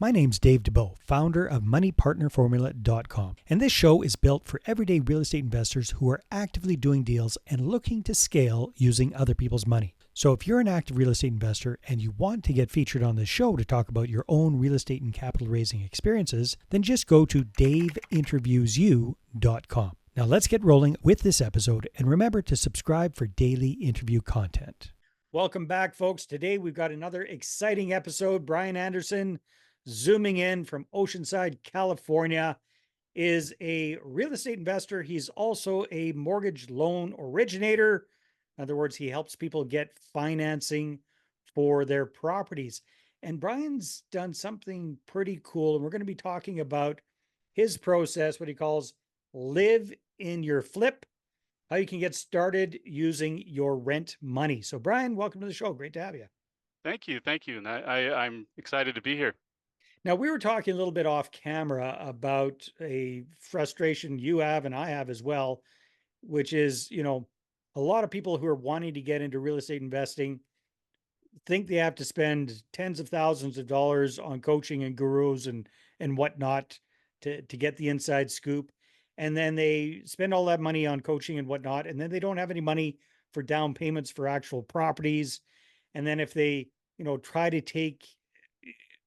My name's Dave DeBow, founder of MoneyPartnerFormula.com, and this show is built for everyday real estate investors who are actively doing deals and looking to scale using other people's money. So if you're an active real estate investor and you want to get featured on this show to talk about your own real estate and capital raising experiences, then just go to daveinterviewsyou.com. Now let's get rolling with this episode, and remember to subscribe for daily interview content. Welcome back, folks. Today we've got another exciting episode. Bryan Anderson, zooming in from Oceanside, California, is a real estate investor. He's also a mortgage loan originator. In other words, he helps people get financing for their properties. And Bryan's done something pretty cool. And we're going to be talking about his process, what he calls live in your flip, how you can get started using your rent money. So Bryan, welcome to the show. Great to have you. Thank you. Thank you. And I'm excited to be here. Now, we were talking a little bit off camera about a frustration you have and I have as well, which is, a lot of people who are wanting to get into real estate investing think they have to spend tens of thousands of dollars on coaching and gurus and whatnot to get the inside scoop. And then they spend all that money on coaching and whatnot, and then they don't have any money for down payments for actual properties. And then if they, try to take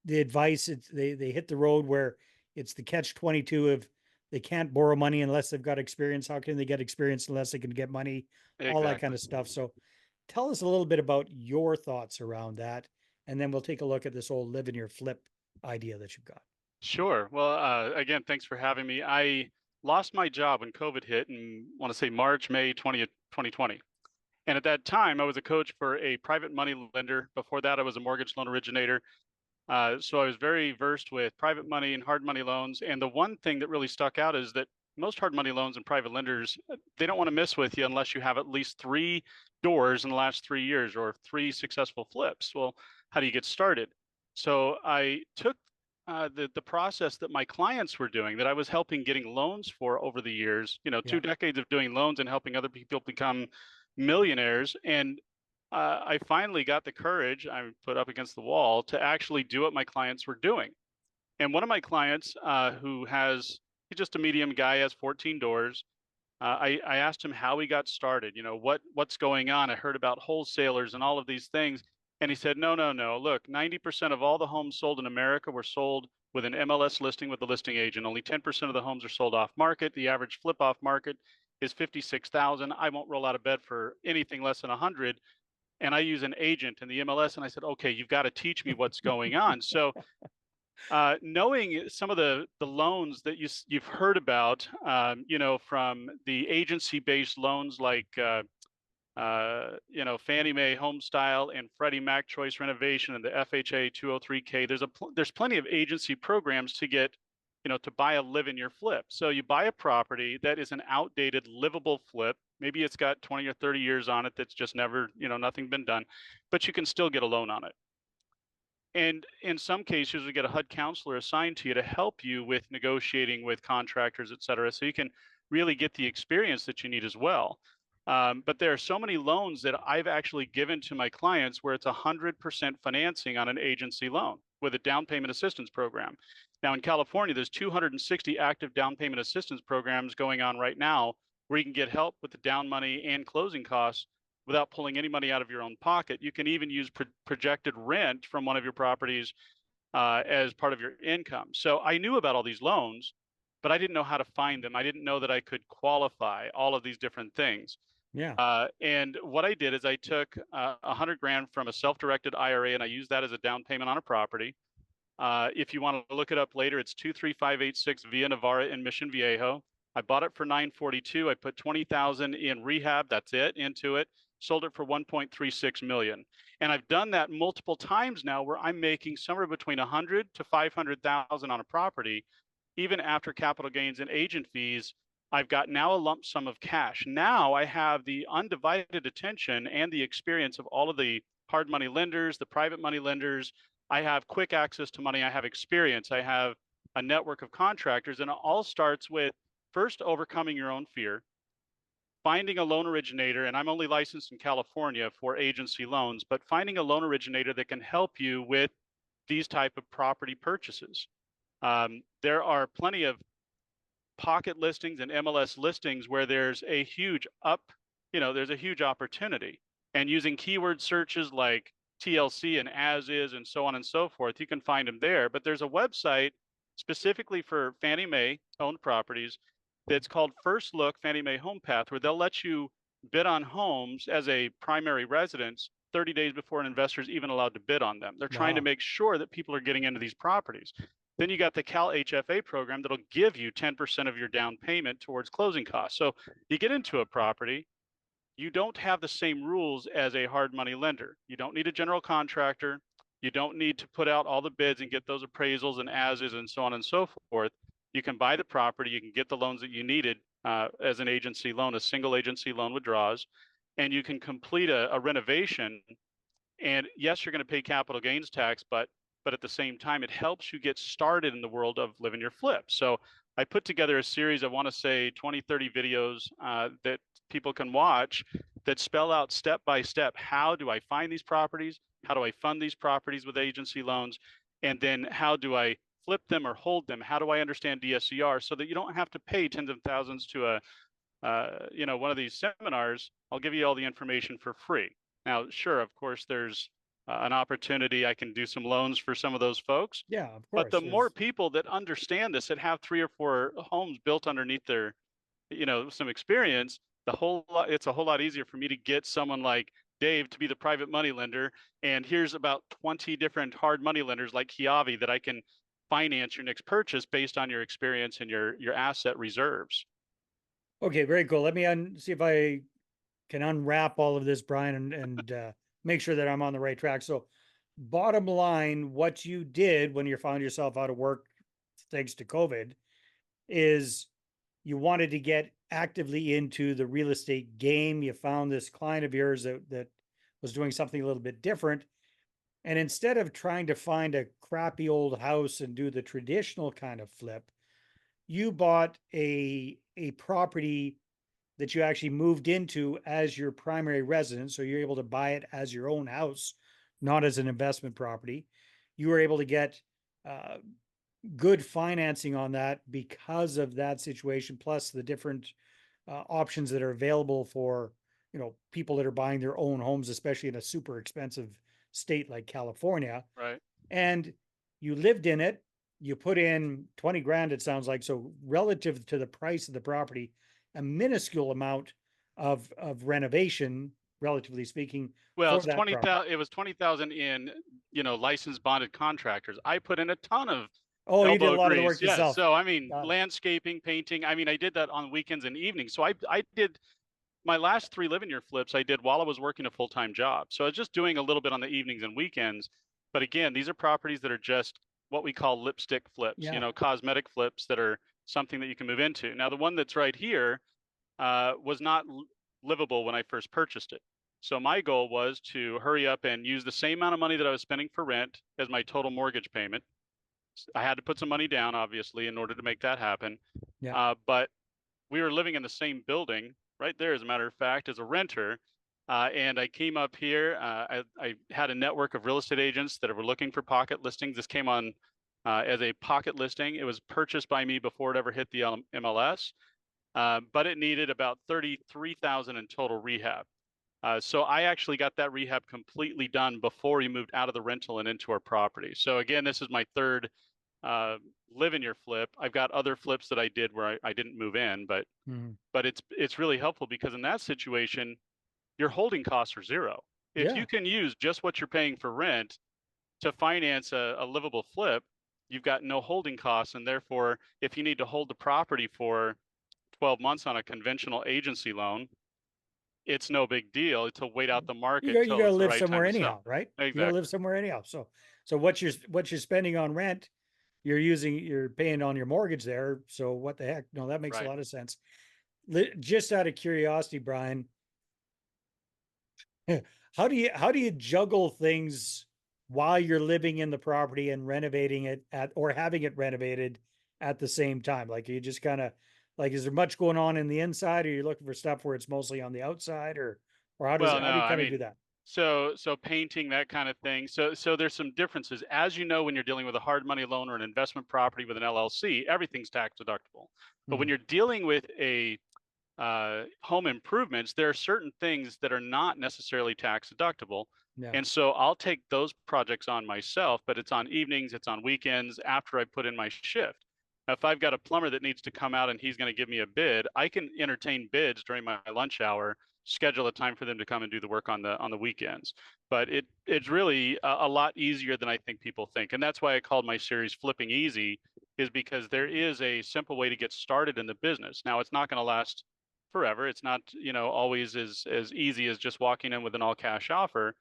the advice, they hit the road where it's the catch 22 of they can't borrow money unless they've got experience. How can they get experience unless they can get money? All that kind Exactly. of stuff. So tell us a little bit about your thoughts around that, and then we'll take a look at this whole live in your flip idea that you've got. Sure. Well, again, thanks for having me. I lost my job when COVID hit in, want to say March, May 20th, 2020. And at that time, I was a coach for a private money lender. Before that, I was a mortgage loan originator. So I was very versed with private money and hard money loans. And the one thing that really stuck out is that most hard money loans and private lenders, they don't want to mess with you unless you have at least three doors in the last 3 years or three successful flips. Well, how do you get started? So I took the process that my clients were doing, that I was helping getting loans for over the years, Yeah. 2 decades of doing loans and helping other people become millionaires. And I finally got the courage I put up against the wall to actually do what my clients were doing. And one of my clients, he's just a medium guy, has 14 doors. I asked him how he got started. What's going on? I heard about wholesalers and all of these things. And he said, no, no, no. Look, 90% of all the homes sold in America were sold with an MLS listing with the listing agent. Only 10% of the homes are sold off market. The average flip off market is 56,000. I won't roll out of bed for anything less than 100, and I use an agent in the MLS. And I said, okay, you've got to teach me what's going on. So, knowing some of the loans that you've heard about, from the agency-based loans like Fannie Mae Home Style and Freddie Mac Choice Renovation and the FHA 203K. There's plenty of agency programs to get, to buy a live in your flip. So you buy a property that is an outdated livable flip. Maybe it's got 20 or 30 years on it that's just never, nothing been done, but you can still get a loan on it. And in some cases, we get a HUD counselor assigned to you to help you with negotiating with contractors, et cetera, so you can really get the experience that you need as well. But there are so many loans that I've actually given to my clients where it's 100% financing on an agency loan with a down payment assistance program. Now in California, there's 260 active down payment assistance programs going on right now where you can get help with the down money and closing costs without pulling any money out of your own pocket. You can even use projected rent from one of your properties as part of your income. So I knew about all these loans, but I didn't know how to find them. I didn't know that I could qualify all of these different things. Yeah. And what I did is I took 100 grand from a self-directed IRA and I used that as a down payment on a property. If you want to look it up later, it's 23586 Via Navarra in Mission Viejo. I bought it for 942. I put 20,000 in rehab. That's it, into it. Sold it for 1.36 million. And I've done that multiple times now where I'm making somewhere between 100 to 500,000 on a property. Even after capital gains and agent fees, I've got now a lump sum of cash. Now I have the undivided attention and the experience of all of the hard money lenders, the private money lenders. I have quick access to money. I have experience. I have a network of contractors. And it all starts with first overcoming your own fear, finding a loan originator. And I'm only licensed in California for agency loans, but finding a loan originator that can help you with these type of property purchases. There are plenty of pocket listings and MLS listings where there's a huge there's a huge opportunity. And using keyword searches like TLC and as is and so on and so forth, you can find them there. But there's a website specifically for Fannie Mae owned properties that's called First Look Fannie Mae Home Path, where they'll let you bid on homes as a primary residence 30 days before an investor is even allowed to bid on them. They're trying to Wow. make sure that people are getting into these properties. Then you got the Cal HFA program that'll give you 10% of your down payment towards closing costs. So you get into a property, you don't have the same rules as a hard money lender. You don't need a general contractor. You don't need to put out all the bids and get those appraisals and as is and so on and so forth. You can buy the property, you can get the loans that you needed as an agency loan, a single agency loan withdraws, and you can complete a renovation. And yes, you're going to pay capital gains tax, but at the same time, it helps you get started in the world of living your flip. So I put together a series, I want to say 20, 30 videos that people can watch that spell out step by step, how do I find these properties? How do I fund these properties with agency loans? And then how do I flip them or hold them? How do I understand DSCR so that you don't have to pay tens of thousands to one of these seminars? I'll give you all the information for free. Now, sure, of course, there's an opportunity. I can do some loans for some of those folks. Yeah, of But course. the more There's people that understand this, that have 3 or 4 homes built underneath their, some experience, it's a whole lot easier for me to get someone like Dave to be the private money lender. And here's about 20 different hard money lenders like Kiavi that I can finance your next purchase based on your experience and your asset reserves. okay, very cool. Let me see if I can unwrap all of this, Bryan, and make sure that I'm on the right track. So, bottom line, what you did when you found yourself out of work, thanks to COVID, is you wanted to get actively into the real estate game. You found this client of yours that was doing something a little bit different. And instead of trying to find a crappy old house and do the traditional kind of flip, you bought a property that you actually moved into as your primary residence. So you're able to buy it as your own house, not as an investment property. You were able to get uh, good financing on that because of that situation, plus the different options that are available for people that are buying their own homes, especially in a super expensive state like California. Right. And you lived in it. You put in 20 grand, it sounds like. So relative to the price of the property, a minuscule amount of renovation, relatively speaking, Well, for it's that property. 20,000. It was 20,000 in, licensed bonded contractors. I put in a ton of Oh, you did a elbow lot of the grease. work Yes. yourself. So I mean, Got it. landscaping, painting. I mean, I did that on weekends and evenings. So I did my last 3 living year flips I did while I was working a full-time job. So I was just doing a little bit on the evenings and weekends. But again, these are properties that are just what we call lipstick flips, Yeah. cosmetic flips that are something that you can move into. Now, the one that's right here was not livable when I first purchased it. So my goal was to hurry up and use the same amount of money that I was spending for rent as my total mortgage payment. I had to put some money down, obviously, in order to make that happen. Yeah. But we were living in the same building right there, as a matter of fact, as a renter. And I came up here. I had a network of real estate agents that were looking for pocket listings. This came on as a pocket listing. It was purchased by me before it ever hit the MLS, but it needed about 33,000 in total rehab. So I actually got that rehab completely done before we moved out of the rental and into our property. So again, this is my third uh, live in your flip. I've got other flips that I did where I didn't move in, Mhm. but it's really helpful because in that situation, your holding costs are zero. If Yeah. you can use just what you're paying for rent to finance a livable flip, you've got no holding costs, and therefore, if you need to hold the property for 12 months on a conventional agency loan, it's no big deal to wait out the You market got you till got to it's the live right time somewhere to sell. anyhow, right? You got to live Exactly. somewhere anyhow. So what you're spending on rent, you're paying on your mortgage there. So what the heck? No, that makes a Right. lot of sense. Just out of curiosity, Bryan, how do you juggle things while you're living in the property and renovating it at or having it renovated at the same time? Like you just kind of like, is there much going on in the inside, or are you looking for stuff where it's mostly on the outside, or how does Well, it, no, how do you I kind of do mean, that? So painting, that kind of thing. So there's some differences. As you know, when you're dealing with a hard money loan or an investment property with an LLC, everything's tax deductible. But when Mhm. you're dealing with a home improvements, there are certain things that are not necessarily tax deductible. Yeah. And so I'll take those projects on myself, but it's on evenings, it's on weekends after I put in my shift. Now, if I've got a plumber that needs to come out and he's going to give me a bid, I can entertain bids during my lunch hour, schedule a time for them to come and do the work on the weekends. But it's really a lot easier than I think people think. And that's why I called my series Flipping Easy, is because there is a simple way to get started in the business. Now, it's not going to last forever. It's not, always as easy as just walking in with an all cash offer.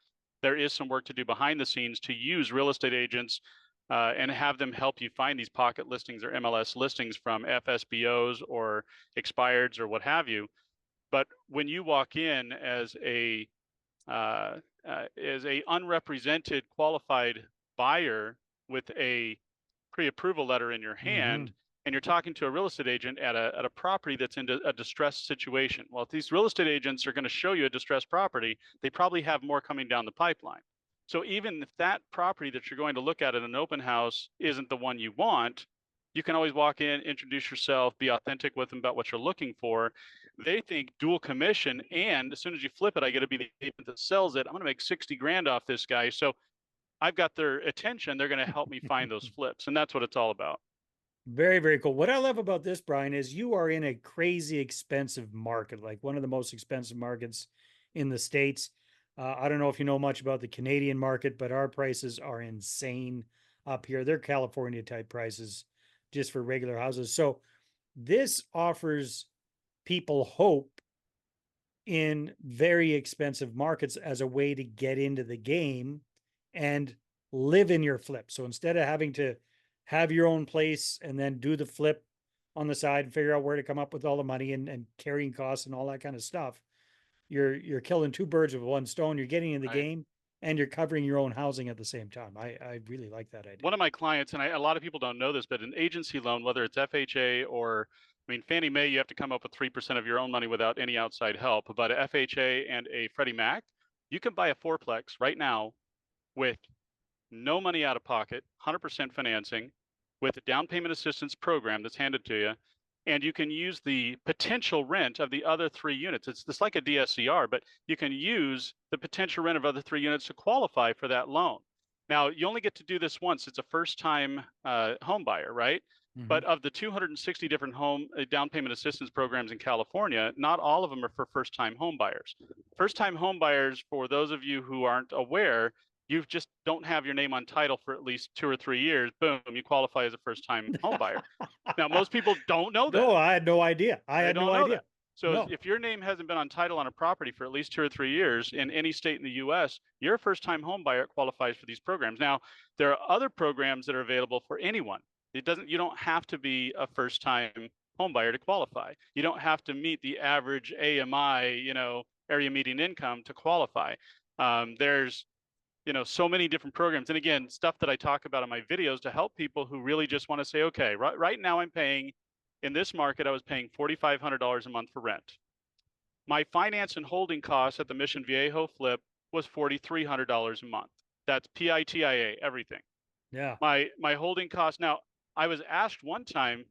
There is some work to do behind the scenes to use real estate agents and have them help you find these pocket listings or MLS listings from FSBOs or expireds or what have you. But when you walk in uh, as a unrepresented qualified buyer with a pre-approval letter in your hand, Hmm. and you're talking to a real estate agent at a property that's in a distressed situation. Well, if these real estate agents are going to show you a distressed property, they probably have more coming down the pipeline. So even if that property that you're going to look at in an open house isn't the one you want, you can always walk in, introduce yourself, be authentic with them about what you're looking for. They think dual commission, and as soon as you flip it, I get to be the agent that sells it. I'm going to make 60 grand off this guy. So I've got their attention. They're going to help me find those flips. And that's what it's all about. Very, very cool. What I love about this, Brian, is you are in a crazy expensive market, like one of the most expensive markets in the States. I don't know if you know much about the Canadian market, but our prices are insane up here. They're California type prices just for regular houses. So this offers people hope in very expensive markets as a way to get into the game and live in your flip. So instead of having to have your own place and then do the flip on the side and figure out where to come up with all the money and carrying costs and all that kind of stuff, you're killing two birds with one stone. You're getting in the Right. game and you're covering your own housing at the same time. I really like that idea. One of my clients, and a lot of people don't know this, but an agency loan, whether it's FHA or, I mean, Fannie Mae, you have to come up with 3% of your own money without any outside help. But a FHA and a Freddie Mac, you can buy a fourplex right now with no money out of pocket, 100% financing with a down payment assistance program that's handed to you. And you can use the potential rent of the other three units. It's like a DSCR, but you can use the potential rent of other three units to qualify for that loan. Now, you only get to do this once. It's a first time home buyer, right? Mhm. But of the 260 different home down payment assistance programs in California, not all of them are for first time home buyers. First time home buyers, for those of you who aren't aware, you just don't have your name on title for at least 2 or 3 years. Boom, you qualify as a first time home buyer. Now, most people don't know No, that. I had no idea. I They had no don't know idea. that. So No. if your name hasn't been on title on a property for at least 2 or 3 years in any state in the US, you're a first time home buyer, qualifies for these programs. Now, there are other programs that are available for anyone. You don't have to be a first time home buyer to qualify. You don't have to meet the average AMI, area median income to qualify. There's so many different programs. And again, stuff that I talk about in my videos to help people who really just want to say, okay, right now I'm paying in this market, I was paying $4,500 a month for rent. My finance and holding costs at the Mission Viejo flip was $4,300 a month. That's PITIA, everything. Yeah. My holding cost. Now, I was asked one time,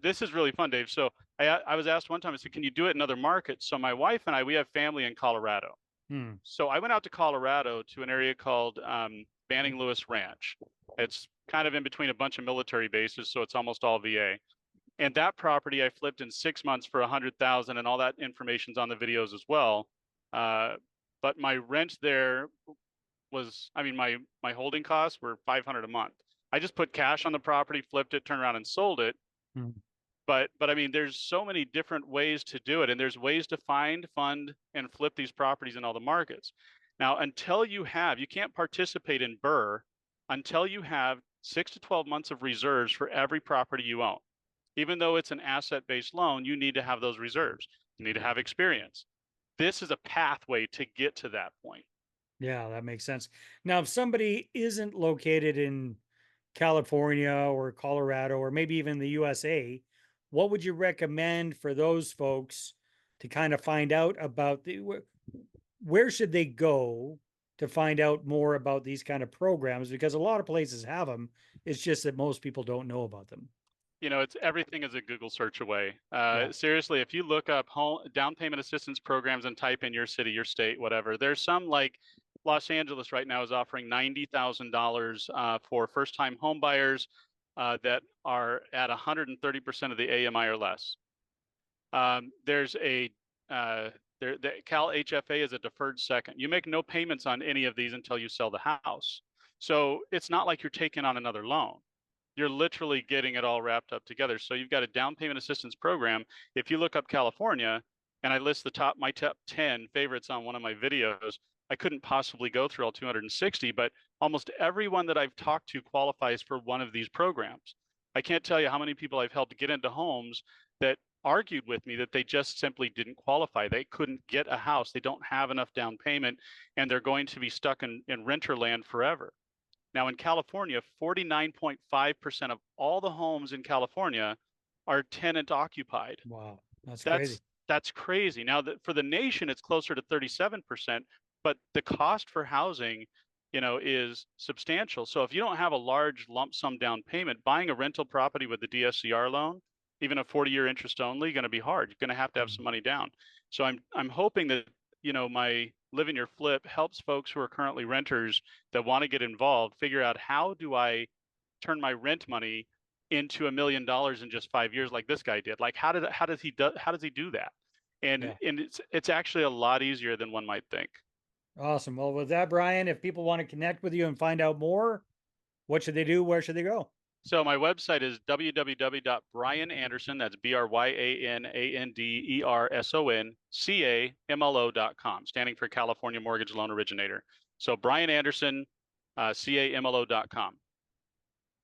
this is really fun, Dave. So I was asked one time, I said, can you do it in other markets? So my wife and I, we have family in Colorado. Hmm. So I went out to Colorado to an area called Banning Lewis Ranch. It's kind of in between a bunch of military bases, so it's almost all VA. And that property I flipped in 6 months for 100,000, and all that information's on the videos as well. Uh, but my rent there was, I mean, my holding costs were 500 a month. I just put cash on the property, flipped it, turned around and sold it. Hmm. But I mean, there's so many different ways to do it, and there's ways to find, fund, and flip these properties in all the markets. Now, you can't participate in BRRRR until you have 6 to 12 months of reserves for every property you own. Even though it's an asset-based loan, you need to have those reserves. You need to have experience. This is a pathway to get to that point. Yeah, that makes sense. Now, if somebody isn't located in California or Colorado or maybe even the USA, what would you recommend for those folks to kind of find out about where should they go to find out more about these kind of programs? Because a lot of places have them. It's just that most people don't know about them. It's everything is a Google search away. Yeah. Seriously, if you look up home down payment assistance programs and type in your city, your state, whatever, there's some like Los Angeles right now is offering $90,000 for first-time home buyers that are at 130% of the AMI or less. There's a the Cal HFA is a deferred second. You make no payments on any of these until you sell the house. So it's not like you're taking on another loan. You're literally getting it all wrapped up together. So you've got a down payment assistance program. If you look up California, and I list my top 10 favorites on one of my videos, I couldn't possibly go through all 260, but almost everyone that I've talked to qualifies for one of these programs. I can't tell you how many people I've helped get into homes that argued with me that they just simply didn't qualify. They couldn't get a house. They don't have enough down payment, and they're going to be stuck in renter land forever. Now in California, 49.5% of all the homes in California are tenant occupied. Wow. That's crazy. That's crazy. Now for the nation, it's closer to 37%, but the cost for housing, is substantial. So if you don't have a large lump sum down payment, buying a rental property with the DSCR loan, even a 40-year interest only, going to be hard. You're going to have some money down. So I'm hoping that, my Live in Your Flip helps folks who are currently renters that want to get involved figure out, how do I turn my rent money into $1 million in just 5 years like this guy did? Like how does he do that? And Yeah. it's actually a lot easier than one might think. Awesome. Well, with that, Bryan, if people want to connect with you and find out more, what should they do? Where should they go? So my website is www.bryananderson, that's BryanAnderson, standing for California Mortgage Loan Originator. So Bryan Anderson, CAMLO.com.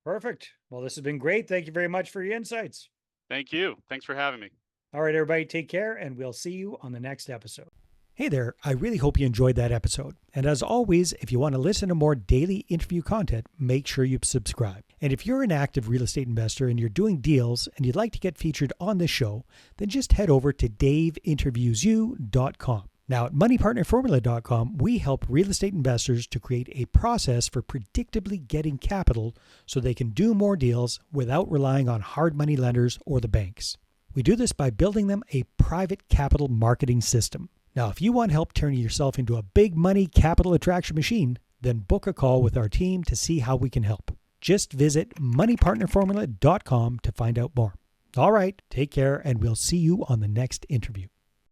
Perfect. Well, this has been great. Thank you very much for your insights. Thank you. Thanks for having me. All right, everybody, take care, and we'll see you on the next episode. Hey there, I really hope you enjoyed that episode. And as always, if you want to listen to more daily interview content, make sure you subscribe. And if you're an active real estate investor and you're doing deals and you'd like to get featured on this show, then just head over to daveinterviewyou.com. Now, at moneypartnerformula.com, we help real estate investors to create a process for predictably getting capital so they can do more deals without relying on hard money lenders or the banks. We do this by building them a private capital marketing system. Now, if you want help turning yourself into a big money capital attraction machine, then book a call with our team to see how we can help. Just visit moneypartnerformula.com to find out more. All right, take care, and we'll see you on the next interview.